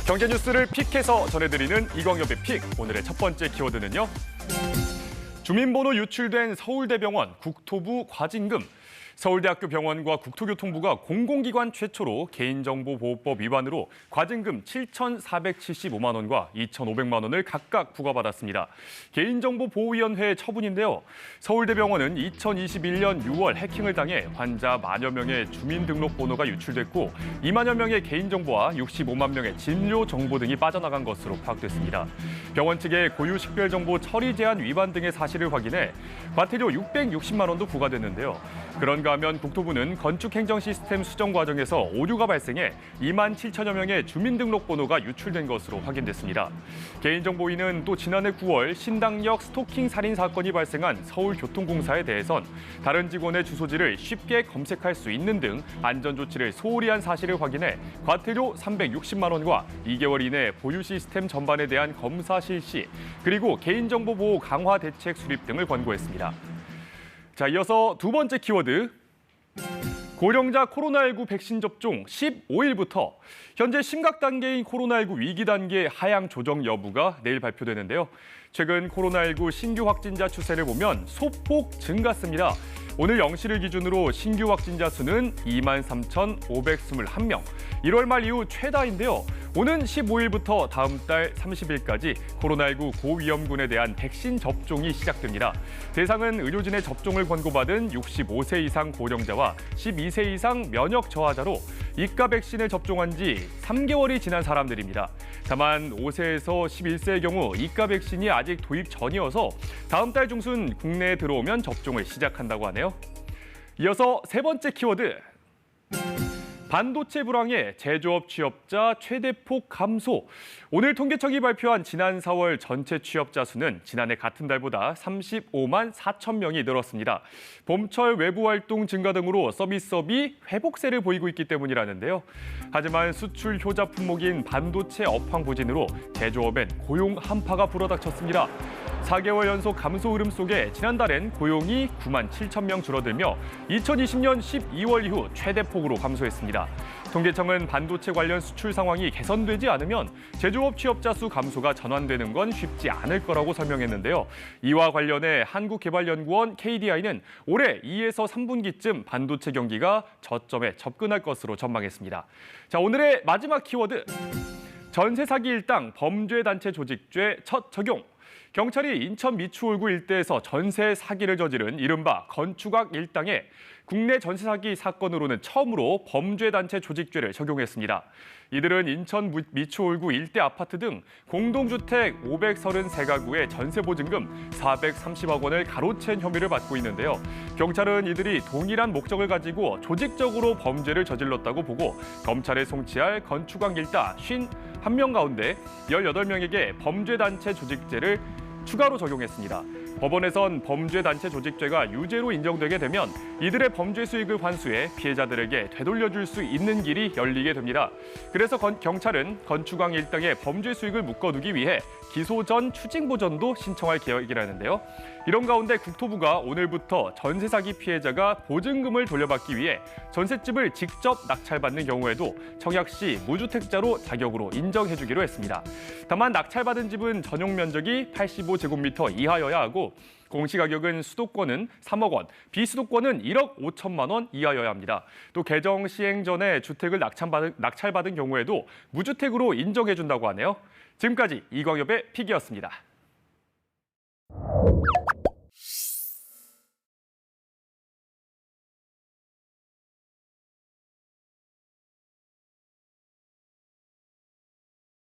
경제 뉴스를 픽해서 전해드리는 이광엽의 픽. 오늘의 첫 번째 키워드는요. 주민번호 유출된 서울대병원 국토부 과징금. 서울대학교 병원과 국토교통부가 공공기관 최초로 개인정보보호법 위반으로 과징금 7,475만 원과 2,500만 원을 각각 부과받았습여 개인정보보호위원회의 처분인데요. 서울대병원은 2021년 6월 해킹을 당해 환자 만여 명의 주민등록번호가 유출됐고 2만여 명의 개인정보와 65만 명의 진료 정보 등이 빠져나간 것으로 파악됐습니다. 병원 측의 고유식별정보 처리 제한 위반 등의 사실을 확인해 과태료 660만 원도 부과됐는데요. 그런가 하면 국토부는 건축행정 시스템 수정 과정에서 오류가 발생해 2만 7천여 명의 주민등록번호가 유출된 것으로 확인됐습니다. 개인정보위는 또 지난해 9월 신당역 스토킹 살인 사건이 발생한 서울교통공사에 대해선 다른 직원의 주소지를 쉽게 검색할 수 있는 등 안전조치를 소홀히 한 사실을 확인해 과태료 360만 원과 2개월 이내 보유 시스템 전반에 대한 검사 실시, 그리고 개인정보 보호 강화 대책 수립 등을 권고했습니다. 자, 이어서 두 번째 키워드. 고령자 코로나19 백신 접종 15일부터 현재 심각 단계인 코로나19 위기 단계 하향 조정 여부가 내일 발표되는데요. 최근 코로나19 신규 확진자 추세를 보면 소폭 증가했습니다. 오늘 0시를 기준으로 신규 확진자 수는 23,521명. 1월 말 이후 최다인데요. 오는 15일부터 다음 달 30일까지 코로나19 고위험군에 대한 백신 접종이 시작됩니다. 대상은 의료진의 접종을 권고받은 65세 이상 고령자와 12세 이상 면역 저하자로 이가 백신을 접종한 지 3개월이 지난 사람들입니다. 다만 5세에서 11세의 경우 이가 백신이 아직 도입 전이어서 다음 달 중순 국내에 들어오면 접종을 시작한다고 하네요. 이어서 세 번째 키워드. 반도체 불황에 제조업 취업자 최대폭 감소. 오늘 통계청이 발표한 지난 4월 전체 취업자 수는 지난해 같은 달보다 35만 4천 명이 늘었습니다. 봄철 외부 활동 증가 등으로 서비스업이 회복세를 보이고 있기 때문이라는데요. 하지만 수출 효자 품목인 반도체 업황 부진으로 제조업엔 고용 한파가 불어닥쳤습니다. 4개월 연속 감소 흐름 속에 지난달엔 고용이 9만 7천 명 줄어들며 2020년 12월 이후 최대폭으로 감소했습니다. 통계청은 반도체 관련 수출 상황이 개선되지 않으면 제조업 취업자 수 감소가 전환되는 건 쉽지 않을 거라고 설명했는데요. 이와 관련해 한국개발연구원 KDI는 올해 2에서 3분기쯤 반도체 경기가 저점에 접근할 것으로 전망했습니다. 자, 오늘의 마지막 키워드. 전세 사기 일당 범죄단체 조직죄 첫 적용. 경찰이 인천 미추홀구 일대에서 전세 사기를 저지른 이른바 건축악 일당에 국내 전세 사기 사건으로는 처음으로 범죄단체 조직죄를 적용했습니다. 이들은 인천 미추홀구 일대 아파트 등 공동주택 533가구의 전세 보증금 430억 원을 가로챈 혐의를 받고 있는데요. 경찰은 이들이 동일한 목적을 가지고 조직적으로 범죄를 저질렀다고 보고 검찰에 송치할 건축악 일당 51명 가운데 18명에게 범죄단체 조직죄를 추가로 적용했습니다. 법원에선 범죄단체 조직죄가 유죄로 인정되게 되면 이들의 범죄 수익을 환수해 피해자들에게 되돌려줄 수 있는 길이 열리게 됩니다. 그래서 경찰은 건축왕 일당의 범죄 수익을 묶어두기 위해 기소 전 추징 보전도 신청할 계획이라는데요. 이런 가운데 국토부가 오늘부터 전세 사기 피해자가 보증금을 돌려받기 위해 전셋집을 직접 낙찰받는 경우에도 청약 시 무주택자로 자격으로 인정해주기로 했습니다. 다만 낙찰받은 집은 전용 면적이 85제곱미터 이하여야 하고 공시가격은 수도권은 3억 원, 비수도권은 1억 5천만 원 이하여야 합니다. 또 개정 시행 전에 주택을 낙찰받은 경우에도 무주택으로 인정해준다고 하네요. 지금까지 이광엽의 픽이었습니다.